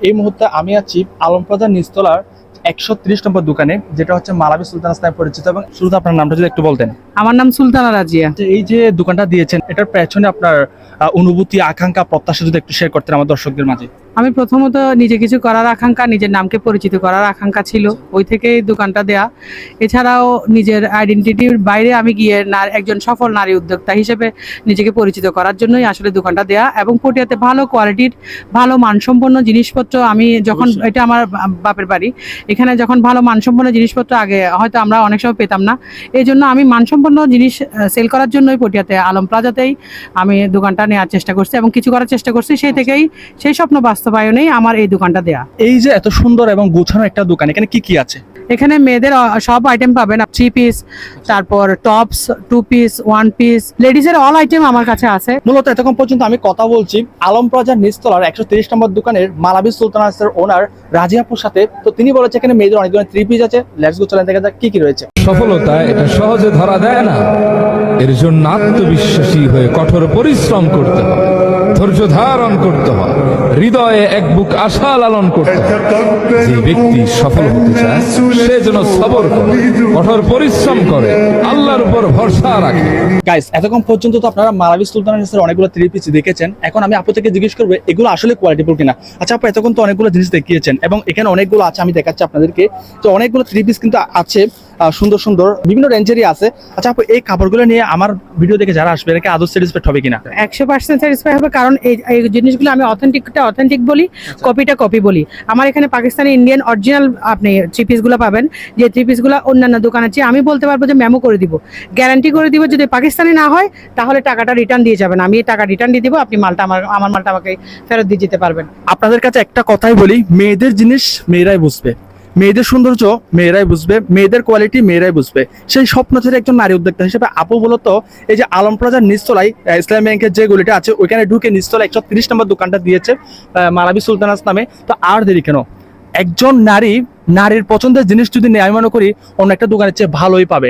এই মুহূর্তে আমি আছি আলমপ্লাজা নিচতলার 130 নম্বর দোকানে, যেটা হচ্ছে মালাবি সুলতানাস নামে পরিচিত। এবং শুরুতে আপনার নামটা যদি একটু বলতেন। আমার নাম সুলতানা রাজিয়া। এই যে দোকানটা দিয়েছেন, এটার পেছনে আপনার অনুভূতি, আকাঙ্ক্ষা, প্রত্যাশা যদি একটু শেয়ার করতেন আমার দর্শকদের মাঝে। আমি প্রথমত নিজে কিছু করার আকাঙ্ক্ষা, নিজের নামকে পরিচিত করার আকাঙ্ক্ষা ছিল, ওই থেকেই দোকানটা দেয়া। এছাড়াও নিজের আইডেন্টিটির বাইরে আমি গিয়ে একজন সফল নারী উদ্যোক্তা হিসেবে নিজেকে পরিচিত করার জন্যই আসলে দোকানটা দেয়া। এবং পটিয়াতে ভালো কোয়ালিটির, ভালো মানসম্পন্ন জিনিসপত্র, আমি যখন এটা আমার বাপের বাড়ি, এখানে যখন ভালো মানসম্পন্ন জিনিসপত্র আগে হয়তো আমরা অনেক সময় পেতাম না, এই জন্য আমি মানসম্পন্ন জিনিস সেল করার জন্যই পটিয়াতে আলম প্লাজাতেই আমি দোকানটা নেওয়ার চেষ্টা করছি এবং কিছু করার চেষ্টা করছি। সেই থেকেই সেই স্বপ্ন বাস্তবায়নেই আমার এই দোকানটা দেয়া। এই যে এত সুন্দর এবং গোছানো একটা দোকান, এখানে কি কি আছে? এখানে মেয়েদের সব আইটেম পাবেন, 3 পিস, তারপর টপস, 2 পিস, 1 পিস, লেডিজের অল আইটেম আমার কাছে আছে। মূলত এতক্ষণ পর্যন্ত আমি কথা বলছি আলম প্লাজার নিচতলার 130 নম্বর দোকানের মালাবি সুলতানাসের ওনার রাজিয়াপুর সাথে। তো তিনি বলেছে এখানে মেয়েদের অনেক ধরনের 3 পিস আছে। লেটস গো, চলেন দেখা যাক কি কি রয়েছে। সফলতা এটা সহজে ধরা দেয় না, এর জন্য আত্মবিশ্বাসী হয়ে কঠোর পরিশ্রম করতে হয়, ধৈর্য ধারণ করতে হয়, হৃদয়ে এক বুক আশা লালন করতে হয়। যে ব্যক্তি সফল হতে চায় সে যেন সবর করে, কঠোর পরিশ্রম করে, আল্লাহর উপর ভরসা রাখে। গাইস, এতক্ষণ পর্যন্ত তো আপনারা মালাবি সুলতানাসের অনেকগুলো 3 পিস দেখেছেন। এখন আমি আপু থেকে জিজ্ঞেস করবো এগুলো আসলে কোয়ালিটিফুল কিনা। আচ্ছা আপু, এতক্ষণ তো অনেকগুলো জিনিস দেখিয়েছেন এবং এখানে অনেকগুলো আছে, আমি দেখাচ্ছি আপনাদেরকে। তো অনেকগুলো 3 পিস কিন্তু আছে, সুন্দর সুন্দর বিভিন্ন রেঞ্জেরই আছে। আচ্ছা আপু, এই কাপড়গুলো নিয়ে আমার ভিডিও দেখে যারা আসবে এটাকে আদৌ স্যাটিসফাইড হবে কিনা? 100% স্যাটিসফাই হবে, কারণ এই জিনিসগুলো আমি অথেন্টিক বলি, কপিটা কপি বলি। আমার এখানে পাকিস্তানি, ইন্ডিয়ান অরিজিনাল আপনি 3 পিসগুলো পাবেন, যে 3 পিসগুলো অন্যান্য দোকানের চেয়ে আমি বলতে পারবো যে মেমো করে দিব, গ্যারান্টি করে দিব। যদি পাকিস্তানি না হয় তাহলে টাকাটা রিটার্ন দিয়ে যাবেন, আমি এই টাকা রিটার্ন দিয়ে দিব, আপনি মালটা আমার মালটা আমাকে ফেরত দিয়ে যেতে পারবেন। আপনাদের কাছে একটা কথাই বলি, মেয়েদের জিনিস মেয়েরাই বুঝবে, মেয়েদের সৌন্দর্য মেয়েরাই বুঝবে, মেয়েদের কোয়ালিটি মেয়েরাই বুঝবে। সেই স্বপ্ন ছেড়ে একজন নারী উদ্যোক্তা হিসেবে আপু মূলত এই যে আলম প্লাজার নিচতলায় ইসলামী ব্যাংকের যে গলিটা আছে ওইখানে ঢুকে নিচতলা 130 নম্বর দোকানটা দিয়েছে মালাবি সুলতানাস নামে। তো আর দেরি কেন, একজন নারীর পছন্দের জিনিস যদি নেয়, আমি মনে করি অন্য একটা দোকানের চেয়ে ভালোই পাবে।